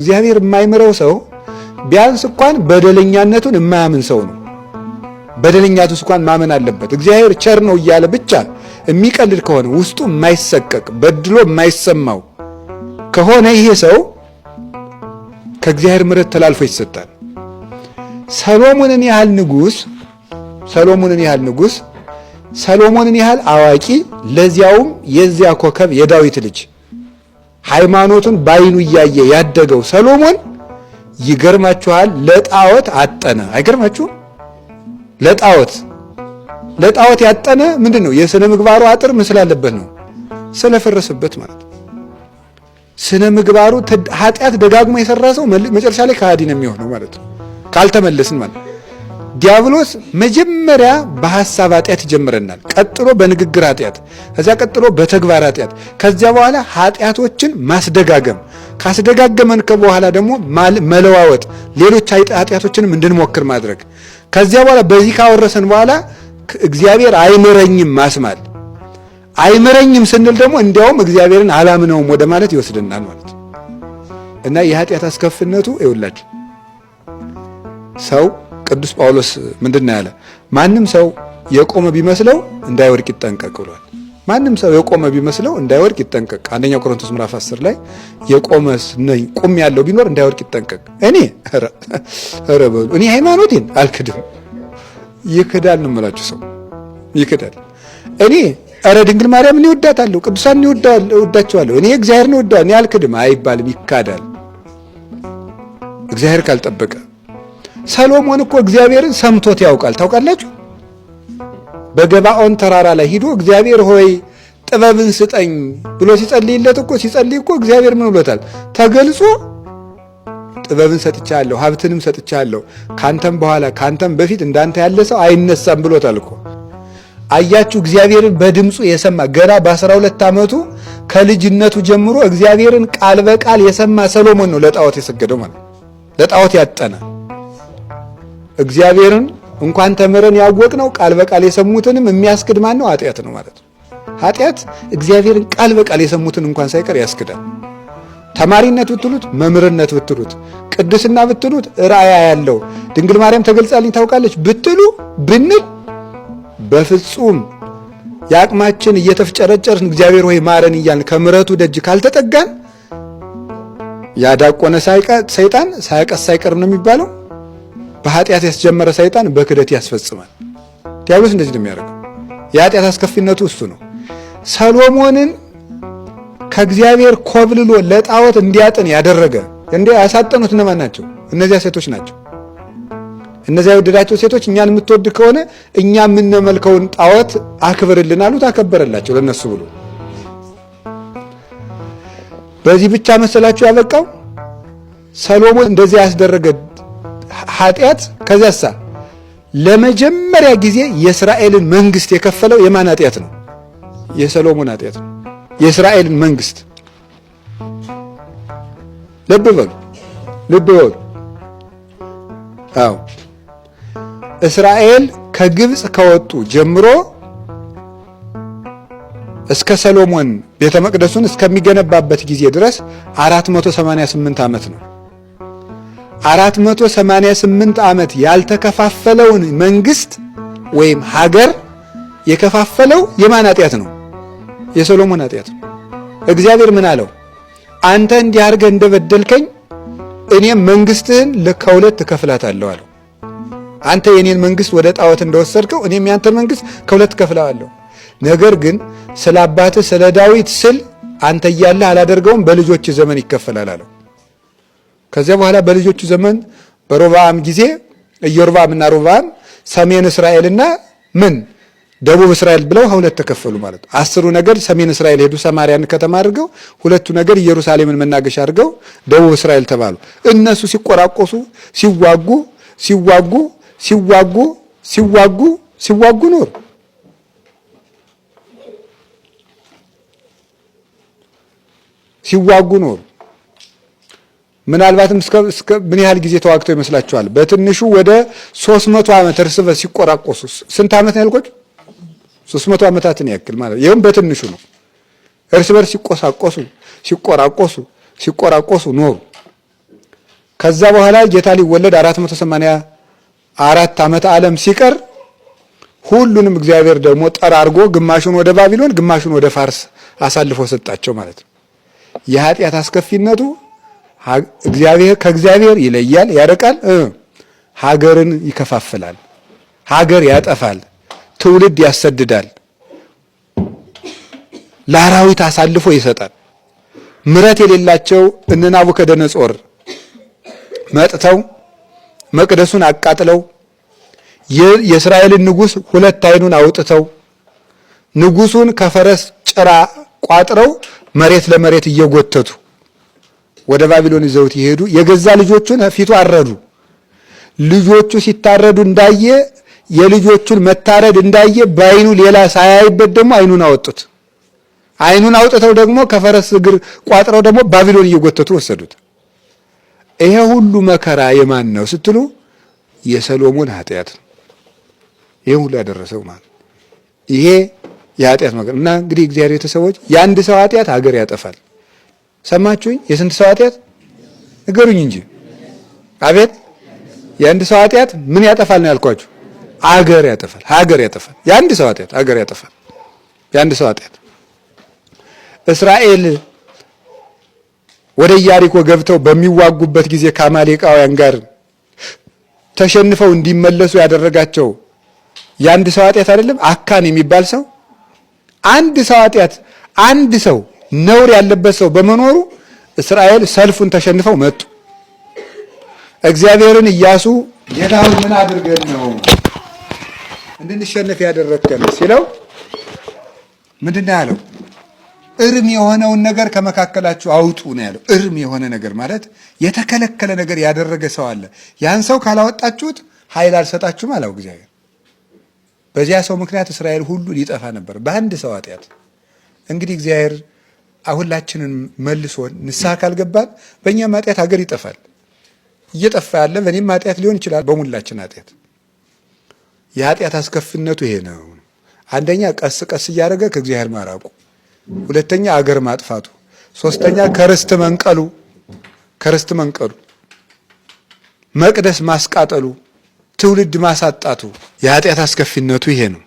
እግዚአብሔር የማይምረው ሰው ቢያንስ እንኳን በደለኛነቱን የማያምን ሰው ነው። በደለኛቱስ እንኳን ማመን አለበት። እግዚአብሔር ቸር ነው እያለ ብቻ የሚቀልድ ከሆነ ውስጡ የማይሰቀቅ በድሎ የማይሰማው ከሆነ ይሄ ሰው ከእግዚአብሔር ምሕረት ተላልፎ ይሰጣል። ሰሎሞንን ያህል አዋቂ ለዚያውም የዚያ ኮከብ የዳዊት ልጅ ሃይማኖቱን ባይኑ እያየ ያደገው ሰሎሞን ይገርማችኋል፣ ለጣዖት አጠነ። አይገርማችሁም? ለጣዖት ያጠነ ምንድነው? የሥነ ምግባሩ አጥር ምን ስላለበት ነው? ስለፈረሰበት ማለት። ስነ ምግባሩ ኃጢአት ደጋግሞ የሰራ ሰው መጨረሻ ላይ ከሃዲ ነው የሚሆነው ማለት ነው፣ ካልተመለስን ማለት። ዲያብሎስ መጀመሪያ በሐሳብ ኃጢአት ይጀምረናል፣ ቀጥሎ በንግግር ኃጢአት፣ ከዚያ ቀጥሎ በተግባር ኃጢአት፣ ከዚያ በኋላ ኃጢአቶችን ማስደጋገም፣ ካስደጋገመን በኋላ ደግሞ መለዋወጥ፣ ሌሎች ኃጢአቶችንም እንድንሞክር ማድረግ። ከዚያ በኋላ በዚህ ካወረሰን በኋላ እግዚአብሔር አይምረኝም ማስማል። አይምረኝም ስንል ደግሞ እንዲያውም እግዚአብሔርን አላምነውም ወደ ማለት ይወስድናል ማለት ነው። እና የኃጢአት አስከፍነቱ ይውላችሁ ሰው ቅዱስ ጳውሎስ ምንድነው ያለ? ማንም ሰው የቆመ ቢመስለው እንዳይወድቅ ይጠንቀቅ ብሏል። ማንም ሰው የቆመ ቢመስለው እንዳይወድቅ ይጠንቀቅ። አንደኛ ቆሮንቶስ ምዕራፍ 10 ላይ የቆመ ነኝ ቁም ያለው ቢኖር እንዳይወድቅ ይጠንቀቅ። እኔ ሃይማኖቴን አልክድም። ይክዳል ነው የምላችሁ፣ ሰው ይክዳል። እኔ ድንግል ማርያምን እወዳታለሁ፣ ቅዱሳን እወዳቸዋለሁ፣ እኔ እግዚአብሔርን እወዳለሁ፣ እኔ አልክድም አይባልም፣ ይካዳል እግዚአብሔር ካልጠበቀ። ሰሎሞን እኮ እግዚአብሔርን ሰምቶት ያውቃል። ታውቃላችሁ? በገባኦን ተራራ ላይ ሂዶ እግዚአብሔር ሆይ ጥበብን ስጠኝ ብሎ ሲጸልይለት እኮ እግዚአብሔር ምን ብሎታል? ተገልጾ ጥበብን ሰጥቻለሁ፣ ሀብትንም ሰጥቻለሁ፣ ካንተም በፊት እንዳንተ ያለ ሰው አይነሳም ብሎታል እኮ። አያችሁ፣ እግዚአብሔርን በድምፁ የሰማ ገና በ12 ዓመቱ ከልጅነቱ ጀምሮ እግዚአብሔርን ቃል በቃል የሰማ ሰሎሞን ነው ለጣዖት የሰገደው ማለት፣ ለጣዖት ያጠነ። እግዚአብሔርን እንኳን ተምረን ያወቅነው ቃል በቃል የሰሙትንም የሚያስክድ ማን ነው? ኃጢአት ነው ማለት ነው። ኃጢአት እግዚአብሔርን ቃል በቃል የሰሙትን እንኳን ሳይቀር ያስክዳል። ተማሪነት ብትሉት፣ መምህርነት ብትሉት፣ ቅድስና ብትሉት፣ ራእያ ያለው ድንግል ማርያም ተገልጻልኝ ታውቃለች ብንል በፍጹም የአቅማችን እየተፍጨረጨርን እግዚአብሔር ሆይ ማረን እያልን ከምሕረቱ ደጅ ካልተጠጋን ያዳቆነ ሰይጣን ሳያቀስ አይቀርም ነው የሚባለው። በኃጢአት ያስጀመረ ሰይጣን በክደት ያስፈጽማል። ዲያብሎስ እንደዚህ ነው የሚያደርገው። የኃጢአት አስከፊነቱ እሱ ነው። ሰሎሞንን ከእግዚአብሔር ኮብልሎ ለጣዖት እንዲያጥን ያደረገ ያሳጠኑት እነማን ናቸው? እነዚያ ሴቶች ናቸው። እነዚያ የወደዳቸው ሴቶች እኛን የምትወድ ከሆነ እኛ የምንመልከውን ጣዖት አክብርልን አሉት። አከበረላቸው ለነሱ ብሎ። በዚህ ብቻ መሰላችሁ ያበቃው? ሰሎሞን እንደዚያ ያስደረገ ኃጢአት ከዚያሳ ለመጀመሪያ ጊዜ የእስራኤልን መንግስት የከፈለው የማን ኃጢአት ነው? የሰሎሞን ኃጢአት ነው። የእስራኤልን መንግስት ልብ በሉ። አዎ እስራኤል ከግብፅ ከወጡ ጀምሮ እስከ ሰሎሞን ቤተ መቅደሱን እስከሚገነባበት ጊዜ ድረስ 488 ዓመት ነው። 488 ዓመት ያልተከፋፈለውን መንግስት ወይም ሀገር የከፋፈለው የማን ኃጢአት ነው? የሰሎሞን ኃጢአት ነው። እግዚአብሔር ምን አለው? አንተ እንዲህ አድርገህ እንደበደልከኝ እኔም መንግስትህን ከሁለት እከፍላታለሁ አለው። አንተ የኔን መንግስት ወደ ጣዖት እንደወሰድከው እኔም ያንተን መንግስት ከሁለት እከፍላለሁ። ነገር ግን ስለ አባትህ ስለ ዳዊት ስል አንተ እያለህ አላደርገውም፣ በልጆች ዘመን ይከፈላል አለው። ከዚያ በኋላ በልጆቹ ዘመን በሮብዓም ጊዜ ኢዮርብዓምና ሮብዓም ሰሜን እስራኤልና ደቡብ እስራኤል ብለው ሁለት ተከፈሉ ማለት ነው። 10ሩ ነገድ ሰሜን እስራኤል ሄዱ፣ ሰማርያን ከተማ አድርገው፣ 2ቱ ነገድ ኢየሩሳሌምን መናገሻ አድርገው ደቡብ እስራኤል ተባሉ። እነሱ ሲቆራቆሱ ሲዋጉ ኖር። ምናልባትም እስከ ምን ያህል ጊዜ ተዋግተው ይመስላችኋል? በትንሹ ወደ 300 ዓመት እርስ በርስ ሲቆራቆሱ። ስንት ዓመት ነው ያልኳችሁ? 300 ዓመታትን ያክል ማለት ይሄም በትንሹ ነው። እርስ በርስ ሲቆራቆሱ ኖሩ። ከዛ በኋላ ጌታ ሊወለድ 484 ዓመተ ዓለም ሲቀር ሁሉንም እግዚአብሔር ደግሞ ጠራርጎ ግማሹን ወደ ባቢሎን ግማሹን ወደ ፋርስ አሳልፎ ሰጣቸው ማለት ነው። የኃጢአት አስከፊነቱ ከእግዚአብሔር ይለያል፣ ያርቃል፣ ሀገርን ይከፋፍላል፣ ሀገር ያጠፋል፣ ትውልድ ያሰድዳል፣ ለአራዊት አሳልፎ ይሰጣል። ምሕረት የሌላቸው እነ ናቡከደነጾር መጥተው መቅደሱን አቃጥለው የእስራኤልን ንጉሥ ሁለት ዓይኑን አውጥተው ንጉሡን ከፈረስ ጭራ ቋጥረው መሬት ለመሬት እየጎተቱ ወደ ባቢሎን ይዘውት ይሄዱ። የገዛ ልጆቹን ፊቱ አረዱ። ልጆቹ ሲታረዱ እንዳየ የልጆቹን መታረድ እንዳየ በዓይኑ ሌላ ሳያይበት ደግሞ ዓይኑን አወጡት። ዓይኑን አውጥተው ደግሞ ከፈረስ እግር ቋጥረው ደግሞ ባቢሎን እየጎተቱ ወሰዱት። ይሄ ሁሉ መከራ የማን ነው ስትሉ የሰሎሞን ኃጢአት ነው። ይሄ ሁሉ ያደረሰው ማለት ይሄ የኃጢአት መከራ እና እንግዲህ እግዚአብሔር ቤተሰቦች የአንድ ሰው ኃጢአት ሀገር ያጠፋል። ሰማችሁኝ? የስንት ሰው ኃጢአት ንገሩኝ እንጂ። አቤት! የአንድ ሰው ኃጢአት ምን ያጠፋል ነው ያልኳችሁ? ሀገር ያጠፋል። ሀገር ያጠፋል። የአንድ ሰው ኃጢአት ሀገር ያጠፋል። የአንድ ሰው ኃጢአት እስራኤል ወደ ኢያሪኮ ገብተው በሚዋጉበት ጊዜ ከአማሌቃውያን ጋር ተሸንፈው እንዲመለሱ ያደረጋቸው የአንድ ሰው ኃጢአት አይደለም? አካን የሚባል ሰው አንድ ሰው ኃጢአት፣ አንድ ሰው ነውር ያለበት ሰው በመኖሩ እስራኤል ሰልፉን ተሸንፈው መጡ። እግዚአብሔርን ኢያሱ ጌታውን ምን አድርገን ነው እንድንሸነፍ ያደረግከን ሲለው ምንድን ነው ያለው? እርም የሆነውን ነገር ከመካከላችሁ አውጡ ነው ያለው። እርም የሆነ ነገር ማለት የተከለከለ ነገር ያደረገ ሰው አለ። ያን ሰው ካላወጣችሁት ኃይል አልሰጣችሁም አለው እግዚአብሔር። በዚያ ሰው ምክንያት እስራኤል ሁሉ ሊጠፋ ነበር በአንድ ሰው ኃጢአት። እንግዲህ እግዚአብሔር ሁላችንን መልሶ ንስሐ ካልገባን በእኛም ኃጢአት ሀገር ይጠፋል። እየጠፋ ያለ በእኔም ኃጢአት ሊሆን ይችላል፣ በሙላችን ኃጢአት። የኃጢአት አስከፊነቱ ይሄ ነው። አንደኛ ቀስ ቀስ እያደረገ ከእግዚአብሔር ማራቁ፣ ሁለተኛ አገር ማጥፋቱ፣ ሶስተኛ ከርስት መንቀሉ፣ መቅደስ ማስቃጠሉ፣ ትውልድ ማሳጣቱ። የኃጢአት አስከፊነቱ ይሄ ነው።